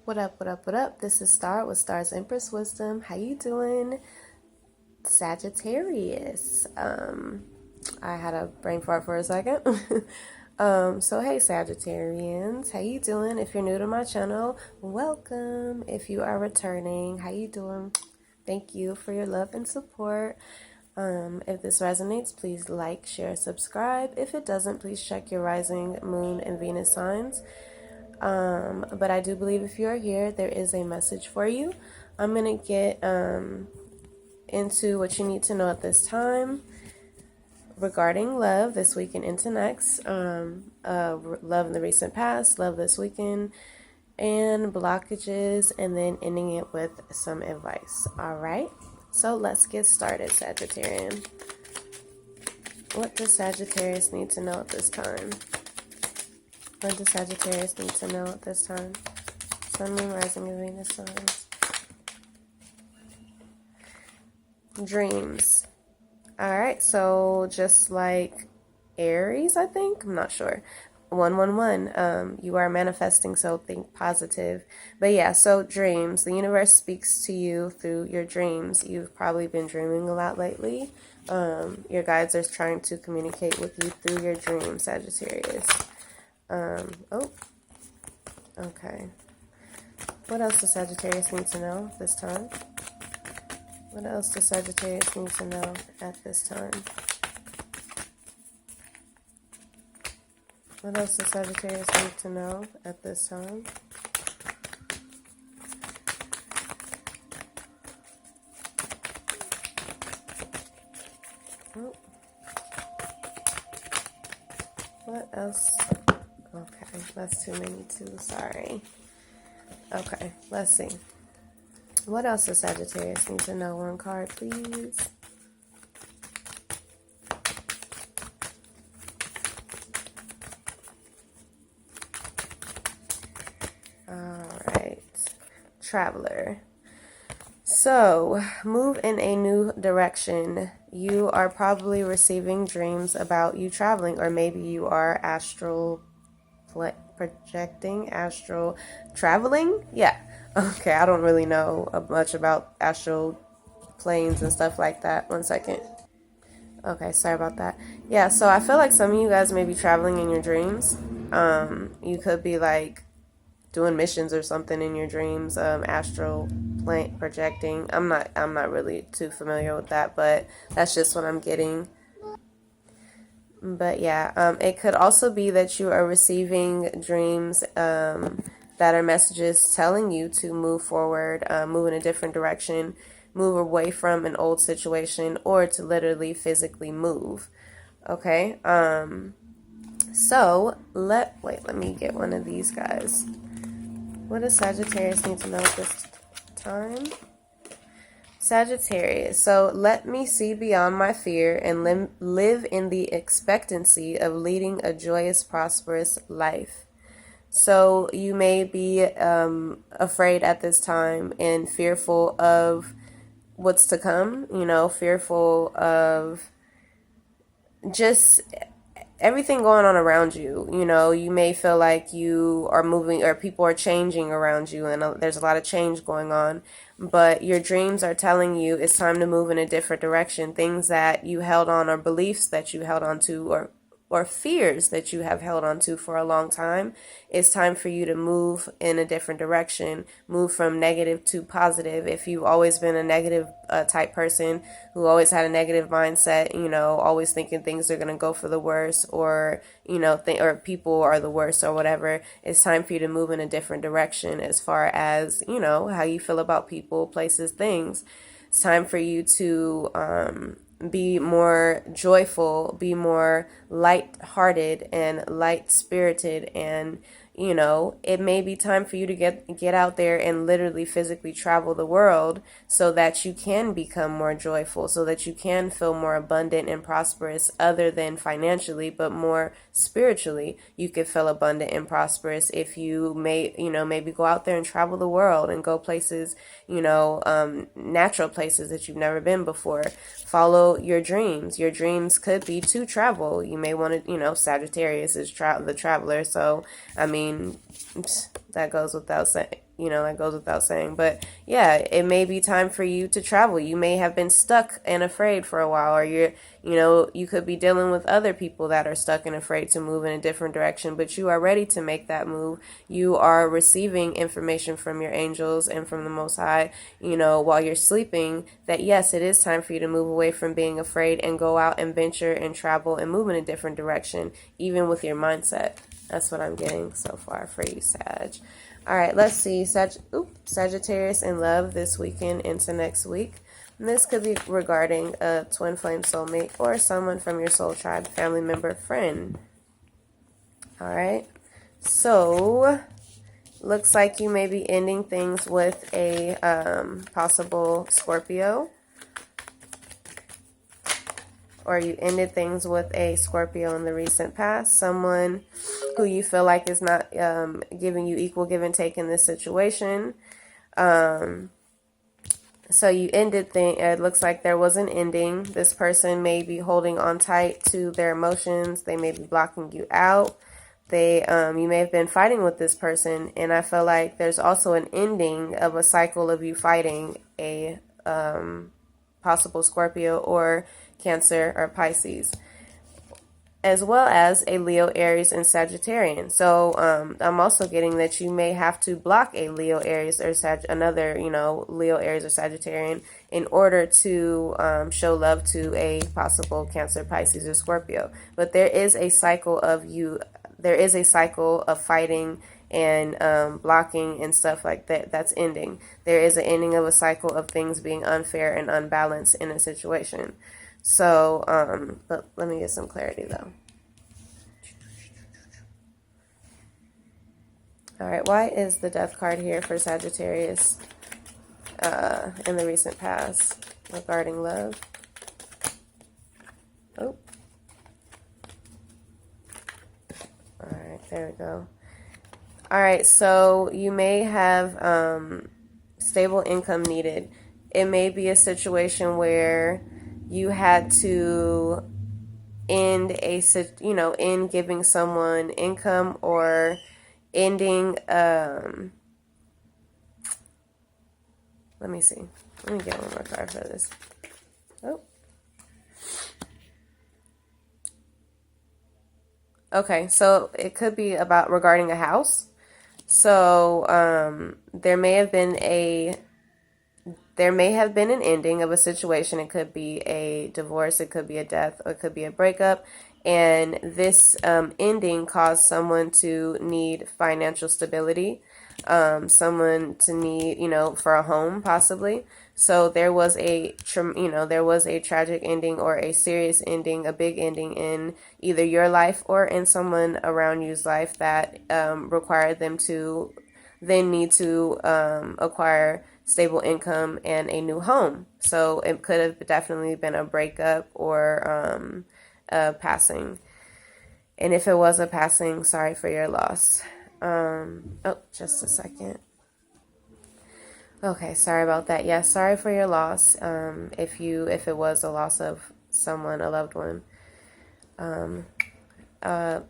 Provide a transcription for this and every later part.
What up, what up, what up? This is Star with Star's Empress Wisdom. How you doing, Sagittarius? I had a brain fart for a second. So hey Sagittarians, how you doing? If you're new to my channel, welcome. If you are returning, how you doing? Thank you for your love and support. If this resonates, please like, share, subscribe. If it doesn't, please check your rising, moon, and Venus signs. But I do believe if you're here, there is a message for you. I'm going to get into what you need to know at this time regarding love this week and into next. Love in the recent past, love this weekend, and blockages, and then ending it with some advice. All right, so let's get started, Sagittarian. What does Sagittarius need to know at this time? What does Sagittarius need to know at this time? Sun, Moon, Rising, and Venus signs. Dreams. Alright, so just like Aries, I think? I'm not sure. 111. You are manifesting, so think positive. But yeah, so dreams. The universe speaks to you through your dreams. You've probably been dreaming a lot lately. Your guides are trying to communicate with you through your dreams, Sagittarius. Okay. What else does Sagittarius need to know this time? What else does Sagittarius need to know at this time? What else does Sagittarius need to know at this time? Oh. What else? Okay, that's too many too, sorry. Okay, let's see. What else does Sagittarius need to know? One card, please. Alright. Traveler. So, move in a new direction. You are probably receiving dreams about you traveling, or maybe you are astral projecting, astral traveling. Yeah. Okay, I don't really know much about astral planes and stuff like that. One second. Okay, sorry about that. Yeah, so I feel like some of you guys may be traveling in your dreams. You could be like doing missions or something in your dreams. Astral plane projecting. I'm not really too familiar with that, but that's just what I'm getting. But yeah, it could also be that you are receiving dreams that are messages telling you to move forward, move in a different direction, move away from an old situation, or to literally physically move. Okay, so let me get one of these guys. What does Sagittarius need to know at this time? Sagittarius, so let me see beyond my fear and live in the expectancy of leading a joyous, prosperous life. So you may be afraid at this time and fearful of what's to come, fearful of just everything going on around you. You may feel like you are moving or people are changing around you, and there's a lot of change going on. But your dreams are telling you it's time to move in a different direction. Things that you held on, or beliefs that you held on to, or fears that you have held on to for a long time. It's time for you to move in a different direction, move from negative to positive. If you've always been a negative type person who always had a negative mindset, always thinking things are going to go for the worst, or, or people are the worst or whatever, it's time for you to move in a different direction as far as, how you feel about people, places, things. It's time for you to, be more joyful, be more light-hearted and light-spirited, and it may be time for you to get out there and literally physically travel the world so that you can become more joyful, so that you can feel more abundant and prosperous, other than financially, but more spiritually. You could feel abundant and prosperous if you maybe go out there and travel the world and go places, natural places that you've never been before. Follow your dreams. Your dreams could be to travel. You may want to, Sagittarius is the traveler, so I mean, mean, that goes without saying. That goes without saying. But yeah, it may be time for you to travel. You may have been stuck and afraid for a while, or you could be dealing with other people that are stuck and afraid to move in a different direction, but you are ready to make that move. You are receiving information from your angels and from the Most High, while you're sleeping, that yes, it is time for you to move away from being afraid and go out and venture and travel and move in a different direction, even with your mindset. That's what I'm getting so far for you, Sag. All right, let's see. Sagittarius in love this weekend into next week. And this could be regarding a twin flame soulmate or someone from your soul tribe, family member, friend. All right. So, looks like you may be ending things with a possible Scorpio. Or you ended things with a Scorpio in the recent past. Someone who you feel like is not giving you equal give and take in this situation. So you ended things. It looks like there was an ending. This person may be holding on tight to their emotions. They may be blocking you out. You may have been fighting with this person. And I feel like there's also an ending of a cycle of you fighting a possible Scorpio or Cancer or Pisces, as well as a Leo, Aries, and Sagittarian. So I'm also getting that you may have to block a Leo, Aries, or another, Leo, Aries, or Sagittarian in order to show love to a possible Cancer, Pisces, or Scorpio. But there is a cycle of fighting and blocking and stuff like that that's ending. There is an ending of a cycle of things being unfair and unbalanced in a situation. So, but let me get some clarity though. All right, why is the Death card here for Sagittarius in the recent past regarding love? Oh. All right, there we go. All right, so you may have stable income needed. It may be a situation where you had to end giving someone income, or ending, let me see. Let me get one more card for this. Oh. Okay, so it could be about regarding a house. So there may have been an ending of a situation. It could be a divorce, it could be a death, or it could be a breakup. And this ending caused someone to need financial stability, someone to need, for a home possibly. So there was a tragic ending or a serious ending, a big ending in either your life or in someone around you's life that required them to then need to acquire stable income and a new home. So it could have definitely been a breakup or a passing. And if it was a passing, sorry for your loss. Just a second. Okay, sorry about that. Yeah, sorry for your loss. If it was a loss of someone, a loved one.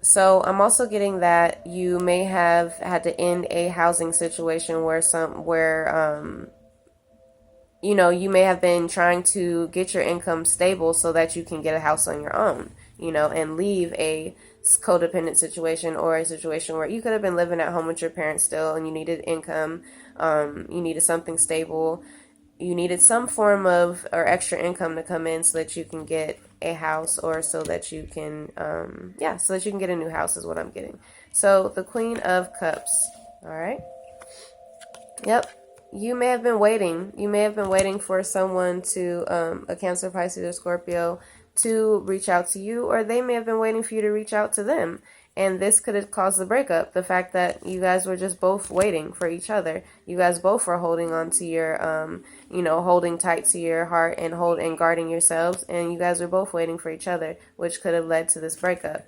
So I'm also getting that you may have had to end a housing situation where you may have been trying to get your income stable so that you can get a house on your own, and leave a codependent situation or a situation where you could have been living at home with your parents still and you needed income, you needed something stable, you needed some form of or extra income to come in so that you can get a house, or so that you can get a new house is what I'm getting. So the Queen of Cups. All right. Yep. You may have been waiting. You may have been waiting for someone to, a Cancer, Pisces, or Scorpio, to reach out to you, or they may have been waiting for you to reach out to them. And this could have caused the breakup. The fact that you guys were just both waiting for each other. You guys both were holding on to your, holding tight to your heart and guarding yourselves. And you guys were both waiting for each other, which could have led to this breakup.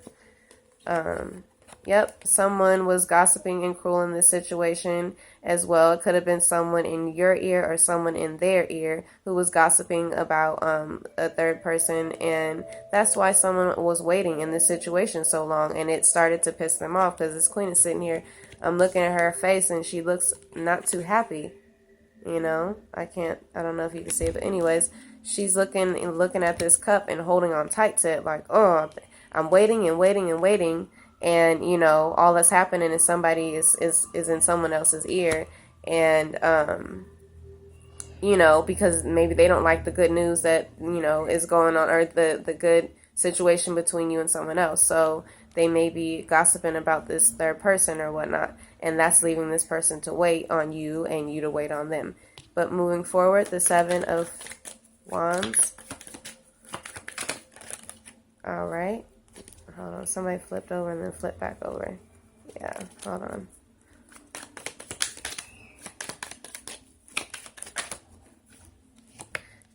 Yep, someone was gossiping and cruel in this situation as well. It could have been someone in your ear or someone in their ear who was gossiping about a third person, and that's why someone was waiting in this situation so long, and it started to piss them off because this queen is sitting here. I'm looking at her face, and she looks not too happy. You know, I don't know if you can see it, but anyways, she's looking at this cup and holding on tight to it like, oh, I'm waiting and waiting and waiting. And, you know, all that's happening is somebody is in someone else's ear. And, you know, because maybe they don't like the good news that, you know, is going on, or the good situation between you and someone else. So they may be gossiping about this third person or whatnot. And that's leaving this person to wait on you and you to wait on them. But moving forward, the 7 of Wands. All right. Hold on. Somebody flipped over and then flipped back over. Yeah. Hold on.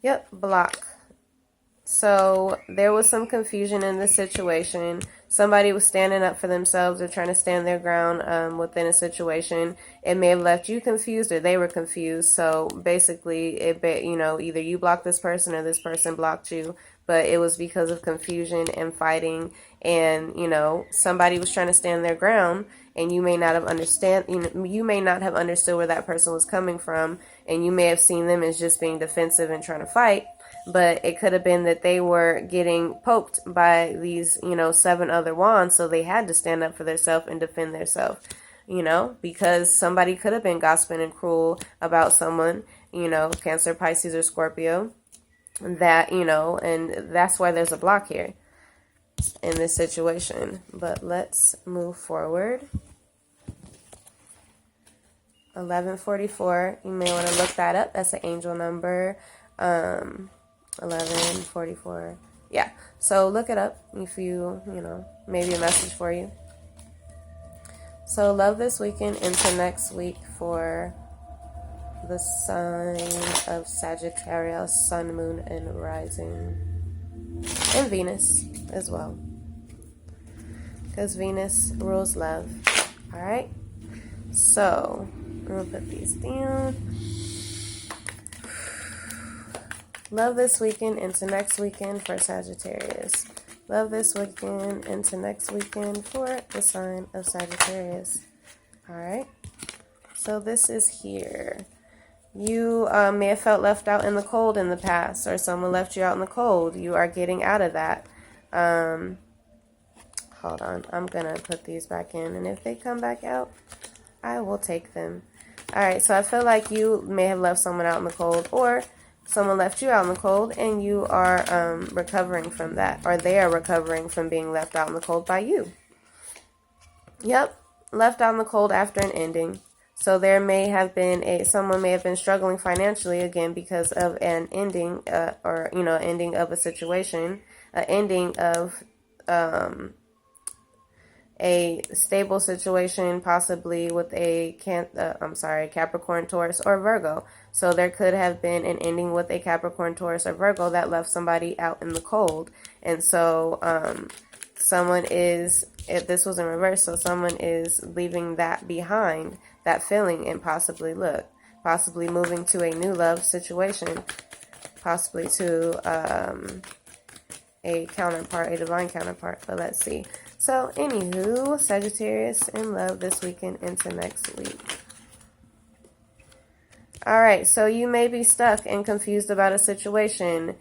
Yep. Block. So there was some confusion in this situation. Somebody was standing up for themselves or trying to stand their ground within a situation. It may have left you confused or they were confused. So basically, you know, either you blocked this person or this person blocked you. But it was because of confusion and fighting, and you know, somebody was trying to stand their ground, and you may not have you may not have understood where that person was coming from, and you may have seen them as just being defensive and trying to fight. But it could have been that they were getting poked by these, you know, 7 other wands, so they had to stand up for themselves and defend themselves, you know, because somebody could have been gossiping and cruel about someone, you know, Cancer, Pisces, or Scorpio, that, you know, and that's why there's a block here in this situation. But let's move forward. 1144, you may want to look that up. That's an angel number. 1144. Yeah, so look it up if you know, maybe a message for you. So love this weekend into next week for the sign of Sagittarius, sun, moon, and rising, and Venus as well, because Venus rules love. All right, so I'm gonna put these down. Love this weekend into next weekend for Sagittarius. Love this weekend into next weekend for the sign of Sagittarius. All right, so this is here. You may have felt left out in the cold in the past, or someone left you out in the cold. You are getting out of that. Hold on. I'm going to put these back in, and if they come back out, I will take them. All right, so I feel like you may have left someone out in the cold, or someone left you out in the cold, and you are recovering from that, or they are recovering from being left out in the cold by you. Yep, left out in the cold after an ending. So there may have been someone may have been struggling financially again because of an ending, or you know, ending of a situation, an ending of a stable situation, possibly with a Capricorn, Taurus, or Virgo. So there could have been an ending with a Capricorn, Taurus, or Virgo that left somebody out in the cold, and so someone is, if this was in reverse, so someone is leaving that behind, that feeling, and possibly moving to a new love situation, possibly to a counterpart, a divine counterpart. But let's see. So anywho, Sagittarius in love this weekend into next week. All right, so you may be stuck and confused about a situation,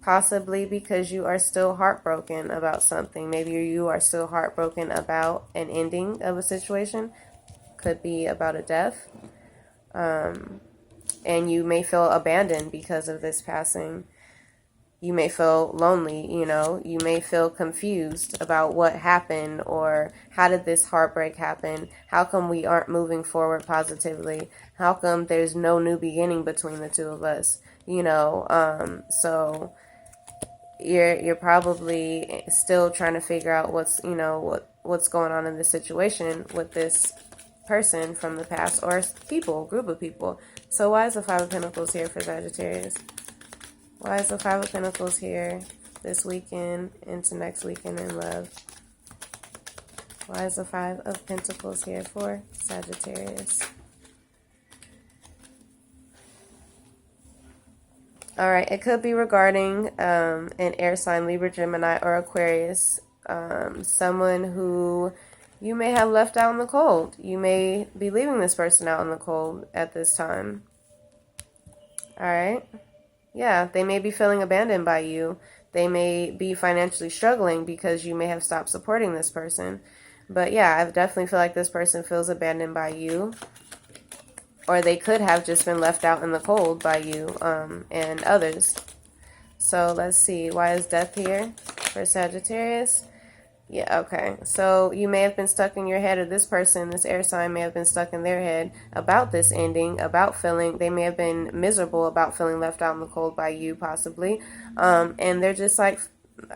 possibly because you are still heartbroken about something. Maybe you are still heartbroken about an ending of a situation. Could be about a death. And you may feel abandoned because of this passing. You may feel lonely, you know. You may feel confused about what happened, or how did this heartbreak happen? How come we aren't moving forward positively? How come there's no new beginning between the two of us? You know, so you're probably still trying to figure out what's going on in this situation with this person from the past, or group of people. So why is the 5 of Pentacles here for Sagittarius? Why is the 5 of Pentacles here this weekend into next weekend in love? Why is the Five of Pentacles here for Sagittarius? All right, it could be regarding an air sign, Libra, Gemini, or Aquarius. Someone who you may have left out in the cold. You may be leaving this person out in the cold at this time. All right. Yeah, they may be feeling abandoned by you. They may be financially struggling because you may have stopped supporting this person. But yeah, I definitely feel like this person feels abandoned by you. Or they could have just been left out in the cold by you and others. So let's see. Why is death here for Sagittarius? Yeah, okay. So you may have been stuck in your head, or this person, this air sign, may have been stuck in their head about this ending, about feeling, they may have been miserable about feeling left out in the cold by you, possibly. And they're just like,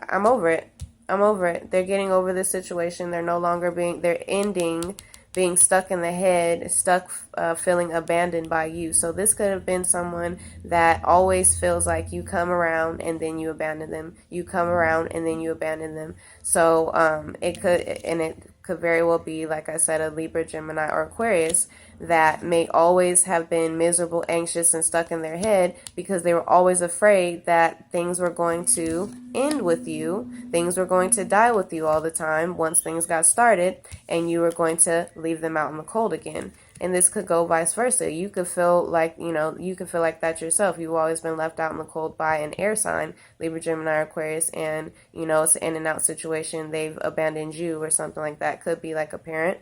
I'm over it. I'm over it. They're getting over this situation. They're no longer they're ending being stuck in the head, stuck feeling abandoned by you. So this could have been someone that always feels like you come around and then you abandon them. You come around and then you abandon them. So it could very well be, like I said, a Libra, Gemini, or Aquarius that may always have been miserable, anxious, and stuck in their head because they were always afraid that things were going to end with you. Things were going to die with you all the time once things got started, and you were going to leave them out in the cold again. And this could go vice versa. You could feel like, you could feel like that yourself. You've always been left out in the cold by an air sign, Libra, Gemini, or Aquarius, and, it's an in and out situation. They've abandoned you or something like that. Could be like a parent.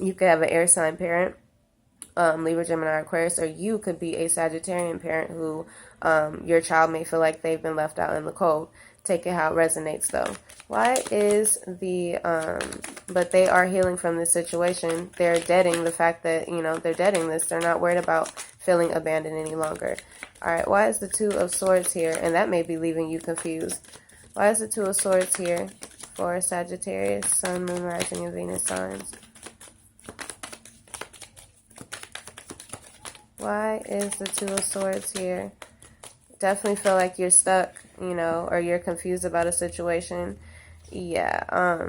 You could have an air sign parent, Libra, Gemini, Aquarius, or you could be a Sagittarian parent who your child may feel like they've been left out in the cold. Take it how it resonates, though. Why is but they are healing from this situation. They're deading the fact that, they're deading this. They're not worried about feeling abandoned any longer. All right, why is the Two of Swords here? And that may be leaving you confused. Why is the Two of Swords here for Sagittarius, Sun, Moon, Rising, and Venus signs? Why is the Two of Swords here? Definitely feel like you're stuck, or you're confused about a situation. Yeah,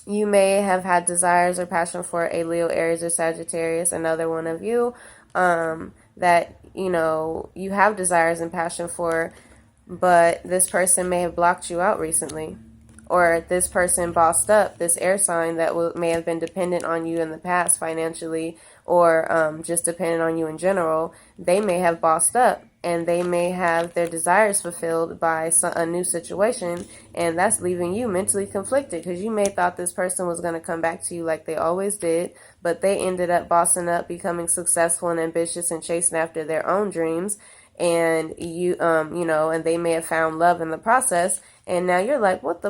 you may have had desires or passion for a Leo, Aries, or Sagittarius, another one of you, that, you have desires and passion for, but this person may have blocked you out recently. Or this person bossed up, this air sign that may have been dependent on you in the past financially, or just dependent on you in general. They may have bossed up, and they may have their desires fulfilled by a new situation, and that's leaving you mentally conflicted because you may thought this person was going to come back to you like they always did, but they ended up bossing up, becoming successful and ambitious and chasing after their own dreams, and and they may have found love in the process, and now you're like, what?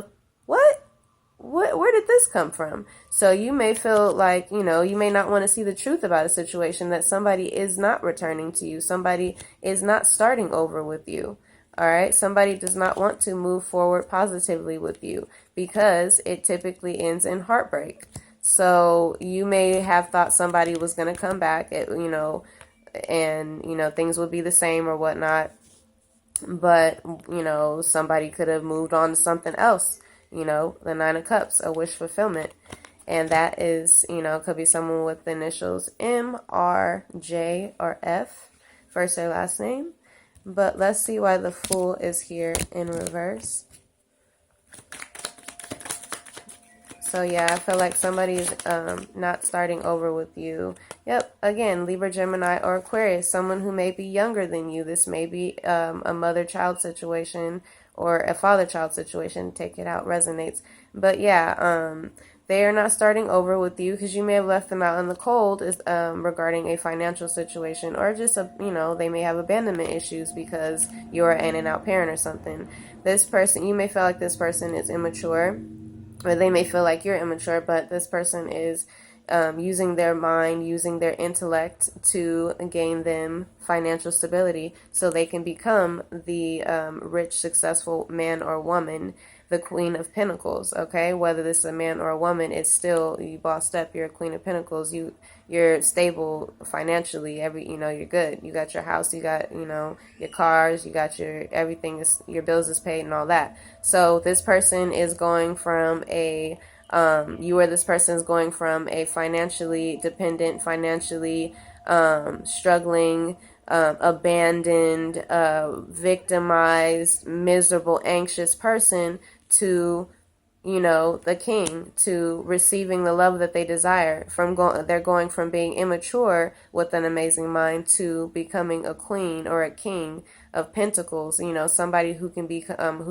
Where did this come from? So you may feel like, you may not want to see the truth about a situation, that somebody is not returning to you. Somebody is not starting over with you. All right. Somebody does not want to move forward positively with you because it typically ends in heartbreak. So you may have thought somebody was going to come back, and, things would be the same or whatnot. But, somebody could have moved on to something else. The Nine of Cups, a wish fulfillment. And that is, could be someone with the initials M, R, J, or F, first or last name. But let's see why the Fool is here in reverse. So yeah, I feel like somebody is not starting over with you. Yep, again, Libra, Gemini, or Aquarius, someone who may be younger than you. This may be a mother-child situation or a father-child situation. Take it out, resonates. But yeah, they are not starting over with you because you may have left them out in the cold regarding a financial situation, or just, they may have abandonment issues because you're an in-and-out parent or something. This person, you may feel like this person is immature, or they may feel like you're immature, but this person is using their mind, using their intellect to gain them financial stability so they can become the rich, successful man or woman, the Queen of Pentacles, okay? Whether this is a man or a woman, it's still, you bossed up, you're a Queen of Pentacles, you're stable financially, you're good. You got your house, you got, your cars, you got your bills is paid and all that. So this person is going from a You or this person is going from a financially dependent, financially struggling, abandoned, victimized, miserable, anxious person to, the king, to receiving the love that they desire. They're going from being immature with an amazing mind to becoming a queen or a king of pentacles. Somebody who can be, someone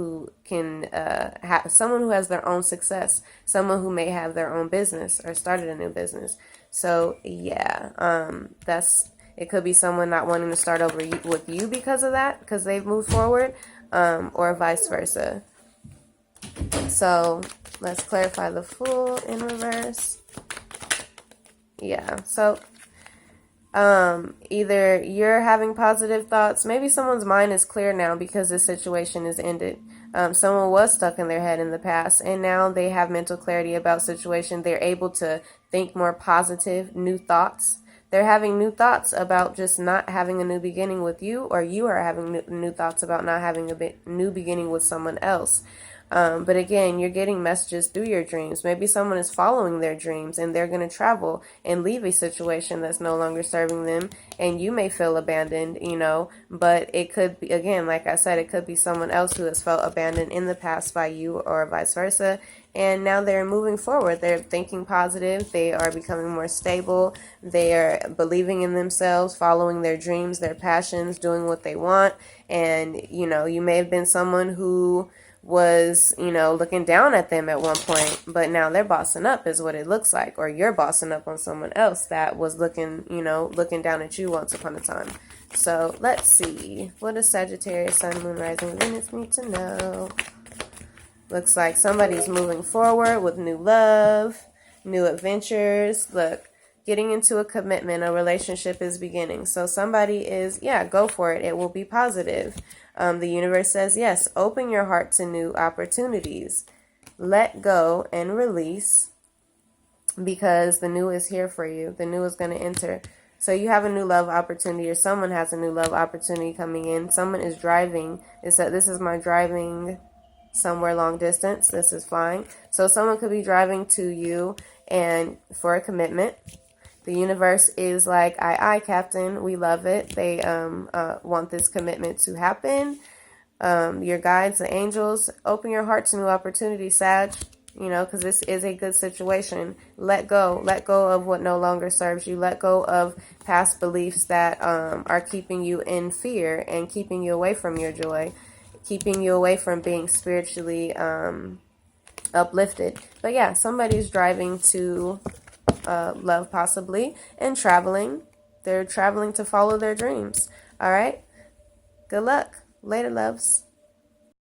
who has their own success, someone who may have their own business or started a new business. So yeah, it could be someone not wanting to start over with you because of that, because they've moved forward, or vice versa. So let's clarify the Fool in reverse. Yeah, so either you're having positive thoughts, maybe someone's mind is clear now because the situation is ended. Someone was stuck in their head in the past, and now they have mental clarity about situation. They're able to think more positive, new thoughts. They're having new thoughts about just not having a new beginning with you, or you are having new thoughts about not having a new beginning with someone else. But again, you're getting messages through your dreams. Maybe someone is following their dreams and they're going to travel and leave a situation that's no longer serving them. And you may feel abandoned, but it could be, again, like I said, it could be someone else who has felt abandoned in the past by you or vice versa. And now they're moving forward. They're thinking positive. They are becoming more stable. They are believing in themselves, following their dreams, their passions, doing what they want. And, you may have been someone who was, looking down at them at one point, but now they're bossing up is what it looks like, or you're bossing up on someone else that was looking down at you once upon a time. So let's see, what does Sagittarius, Sun, Moon, Rising, Venus need to know? Looks like somebody's moving forward with new love, new adventures. Look, getting into a commitment, a relationship is beginning. So somebody is, go for it. It will be positive. The universe says, yes, open your heart to new opportunities. Let go and release, because the new is here for you. The new is going to enter. So you have a new love opportunity, or someone has a new love opportunity coming in. Someone is driving. This is my driving somewhere long distance. This is flying. So someone could be driving to you and for a commitment. The universe is like, aye, Captain, we love it. They want this commitment to happen. Your guides, the angels, open your heart to new opportunities, Sag, because this is a good situation. Let go of what no longer serves you. Let go of past beliefs that are keeping you in fear and keeping you away from your joy, keeping you away from being spiritually uplifted. But yeah, somebody's driving to love possibly, and traveling. They're traveling to follow their dreams. All right. Good luck. Later, loves.